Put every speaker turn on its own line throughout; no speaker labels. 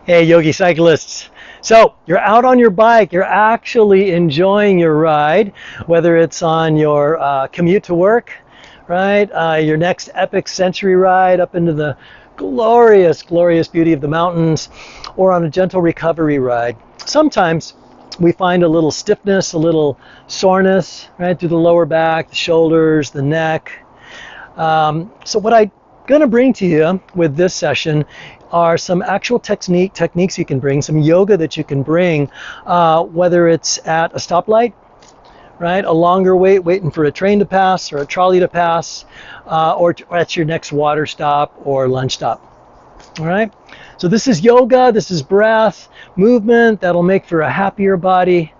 Hey, Yogi Cyclists. So you're out on your bike, you're actually enjoying your ride, whether it's on your commute to work, right? Your next epic century ride up into the glorious, glorious beauty of the mountains, or on a gentle recovery ride. Sometimes we find a little stiffness, a little soreness, right, through the lower back, the shoulders, the neck. So what I'm going to bring to you with this session are some actual techniques you can bring, some yoga that you can bring, whether it's at a stoplight, right, a longer wait, waiting for a train to pass or a trolley to pass, or at your next water stop or lunch stop. All right. So this is yoga. This is breath, movement that'll make for a happier body.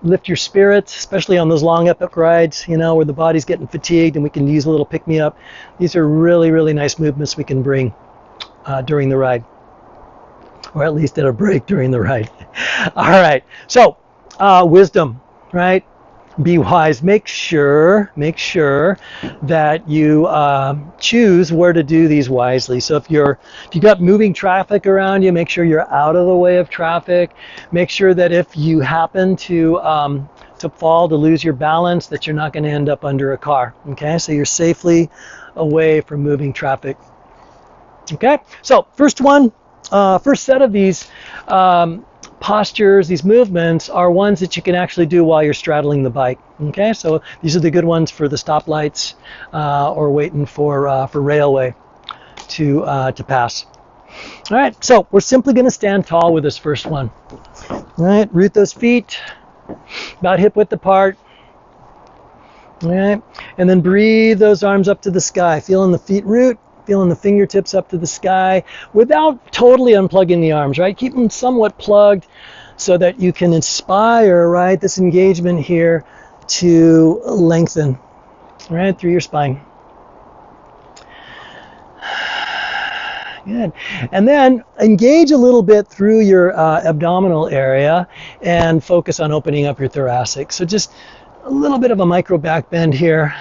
Lift your spirits, especially on those long epic rides, you know, where the body's getting fatigued and we can use a little pick-me-up. These are really, really nice movements we can bring during the ride, or at least at a break during the ride. All right, so wisdom, right? Be wise. Make sure that you choose where to do these wisely. So if you got moving traffic around you, make sure you're out of the way of traffic. Make sure that if you happen to fall, to lose your balance, that you're not going to end up under a car. Okay, so you're safely away from moving traffic. Okay, so first set of these postures, these movements are ones that you can actually do while you're straddling the bike. Okay, so these are the good ones for the stoplights or waiting for railway to pass. All right, so we're simply going to stand tall with this first one. All right, root those feet about hip width apart. All right, and then breathe those arms up to the sky, feeling the feet root. Feeling the fingertips up to the sky without totally unplugging the arms, right? Keep them somewhat plugged so that you can inspire, right, this engagement here to lengthen, right, through your spine. Good. And then engage a little bit through your abdominal area and focus on opening up your thoracic. So just a little bit of a micro back bend here.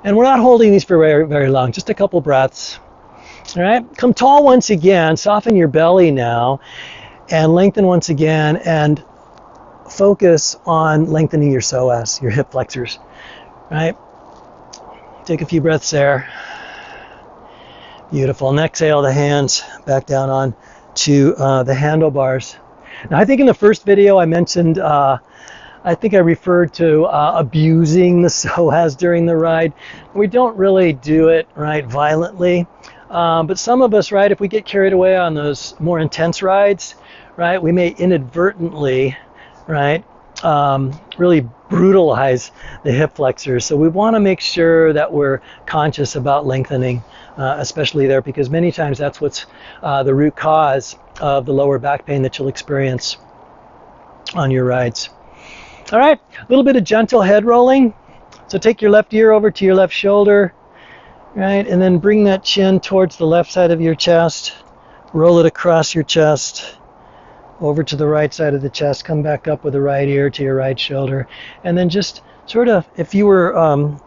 And we're not holding these for very, very long, just a couple breaths. All right, come tall once again, soften your belly now, and lengthen once again, and focus on lengthening your psoas, your hip flexors. All right, take a few breaths there. Beautiful, and exhale the hands back down on to the handlebars. Now I think in the first video I mentioned, I think I referred to abusing the psoas during the ride. We don't really do it, right, violently. But some of us, right, if we get carried away on those more intense rides, right, we may inadvertently, right, really brutalize the hip flexors. So we want to make sure that we're conscious about lengthening, especially there, because many times that's what's the root cause of the lower back pain that you'll experience on your rides. All right, a little bit of gentle head rolling. So take your left ear over to your left shoulder, right, and then bring that chin towards the left side of your chest. Roll it across your chest, over to the right side of the chest. Come back up with the right ear to your right shoulder. And then just sort of, if you were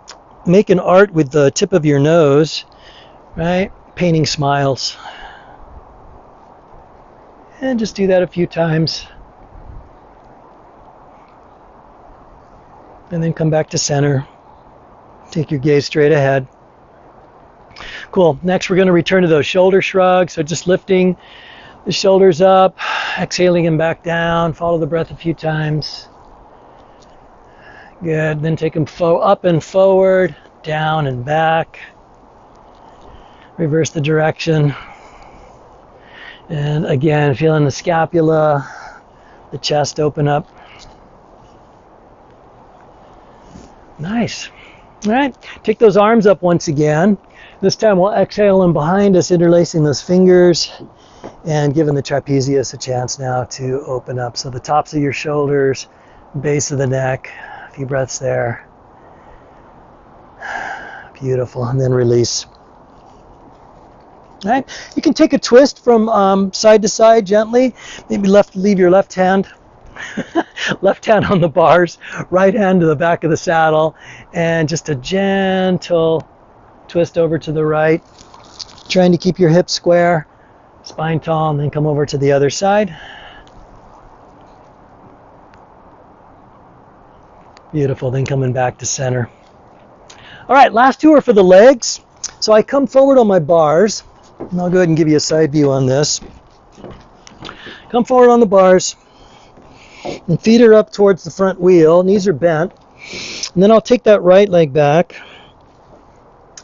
making art with the tip of your nose, right, painting smiles. And just do that a few times. And then come back to center. Take your gaze straight ahead. Cool. Next, we're going to return to those shoulder shrugs. So just lifting the shoulders up, exhaling them back down. Follow the breath a few times. Good. Then take them up and forward, down and back. Reverse the direction. And again, feeling the scapula, the chest open up. Nice. All right, take those arms up once again. This time we'll exhale them behind us, interlacing those fingers and giving the trapezius a chance now to open up. So the tops of your shoulders, base of the neck, a few breaths there. Beautiful, and then release. All right, you can take a twist from side to side gently. Maybe leave your left hand left hand on the bars, right hand to the back of the saddle, and just a gentle twist over to the right, trying to keep your hips square, spine tall, and then come over to the other side. Beautiful, then coming back to center. All right, last two are for the legs. So I come forward on my bars, and I'll go ahead and give you a side view on this. Come forward on the bars, and feet are up towards the front wheel, knees are bent. And then I'll take that right leg back,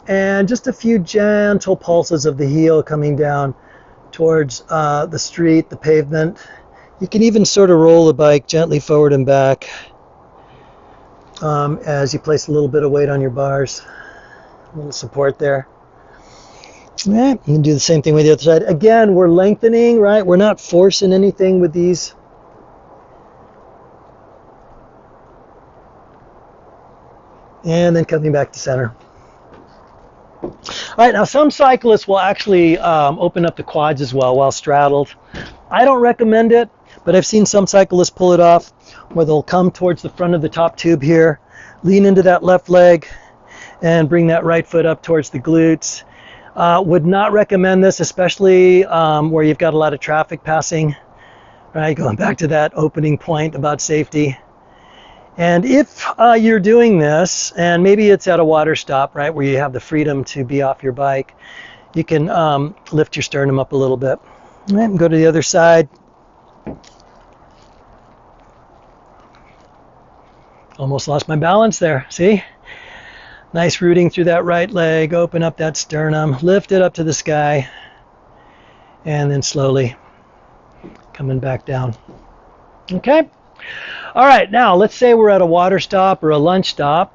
and just a few gentle pulses of the heel coming down towards the street, the pavement. You can even sort of roll the bike gently forward and back as you place a little bit of weight on your bars. A little support there. All right, you can do the same thing with the other side. Again, we're lengthening, right? We're not forcing anything with these. And then coming back to center. All right, now some cyclists will actually open up the quads as well while straddled. I don't recommend it, but I've seen some cyclists pull it off where they'll come towards the front of the top tube here, lean into that left leg, and bring that right foot up towards the glutes. Would not recommend this, especially where you've got a lot of traffic passing, right? Going back to that opening point about safety. And if you're doing this, and maybe it's at a water stop, right, where you have the freedom to be off your bike, you can lift your sternum up a little bit. All right, and go to the other side. Almost lost my balance there, see? Nice rooting through that right leg, open up that sternum, lift it up to the sky, and then slowly coming back down. Okay? All right, now let's say we're at a water stop or a lunch stop.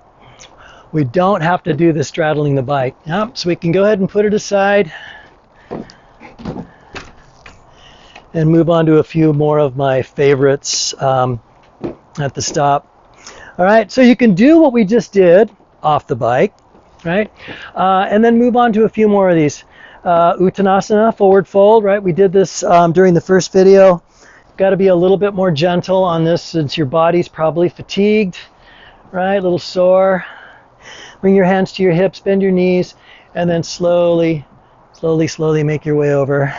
We don't have to do the straddling the bike. Yep, so we can go ahead and put it aside and move on to a few more of my favorites at the stop. All right, so you can do what we just did off the bike, right? And then move on to a few more of these. Uttanasana, forward fold, right? We did this during the first video. Got to be a little bit more gentle on this since your body's probably fatigued, right? A little sore. Bring your hands to your hips, bend your knees, and then slowly make your way over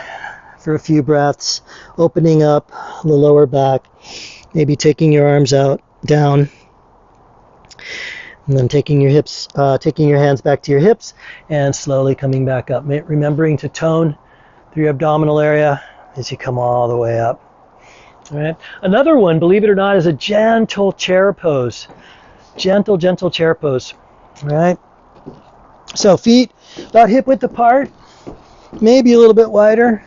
for a few breaths, opening up the lower back, maybe taking your arms out, down, and then taking your hands back to your hips and slowly coming back up. Remembering to tone through your abdominal area as you come all the way up. All right. Another one, believe it or not, is a gentle chair pose. Gentle chair pose. All right. So feet about hip width apart, maybe a little bit wider.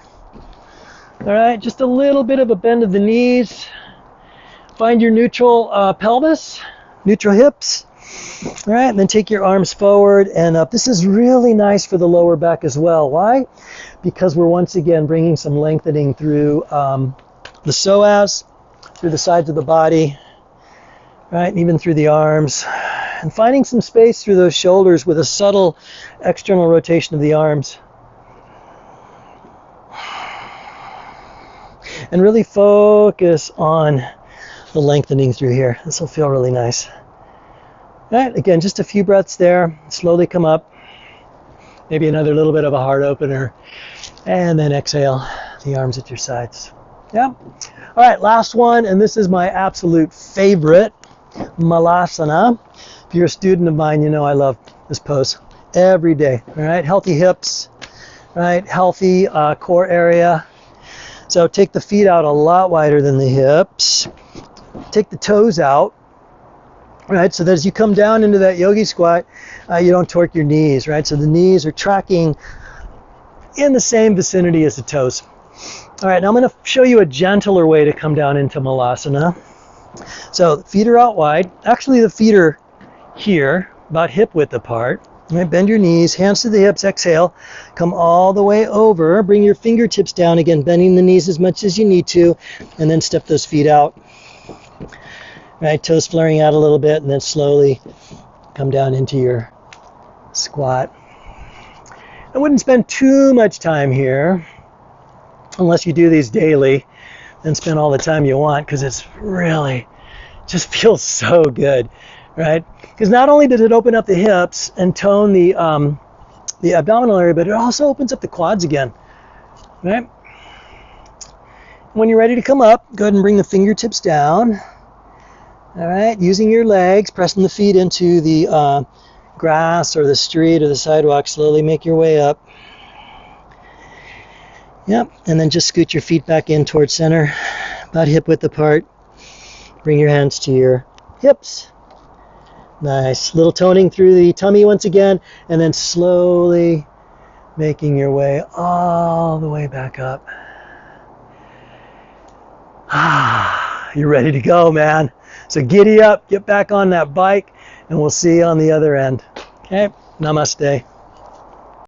All right. Just a little bit of a bend of the knees. Find your neutral pelvis, neutral hips. All right, and then take your arms forward and up. This is really nice for the lower back as well. Why? Because we're once again bringing some lengthening through the psoas, through the sides of the body, right, and even through the arms, and finding some space through those shoulders with a subtle external rotation of the arms. And really focus on the lengthening through here. This will feel really nice. All right, again, just a few breaths there. Slowly come up. Maybe another little bit of a heart opener. And then exhale, the arms at your sides. Yeah. All right, last one, and this is my absolute favorite, Malasana. If you're a student of mine, you know I love this pose every day. All right, healthy hips, right? Healthy core area. So take the feet out a lot wider than the hips. Take the toes out. Right, so that as you come down into that yogi squat, you don't torque your knees, right? So the knees are tracking in the same vicinity as the toes. All right, now I'm going to show you a gentler way to come down into Malasana. So the feet are out wide. Actually, the feet are here, about hip width apart. Right, bend your knees, hands to the hips, exhale. Come all the way over. Bring your fingertips down, again, bending the knees as much as you need to, and then step those feet out. Right, toes flaring out a little bit, and then slowly come down into your squat. I wouldn't spend too much time here, unless you do these daily, and spend all the time you want, because it's really, just feels so good, right? Because not only does it open up the hips and tone the abdominal area, but it also opens up the quads again, right? When you're ready to come up, go ahead and bring the fingertips down. All right, using your legs, pressing the feet into the grass or the street or the sidewalk. Slowly make your way up. Yep, and then just scoot your feet back in towards center, about hip width apart. Bring your hands to your hips. Nice. Little toning through the tummy once again, and then slowly making your way all the way back up. You're ready to go, man. So giddy up, get back on that bike, and we'll see you on the other end. Okay, namaste.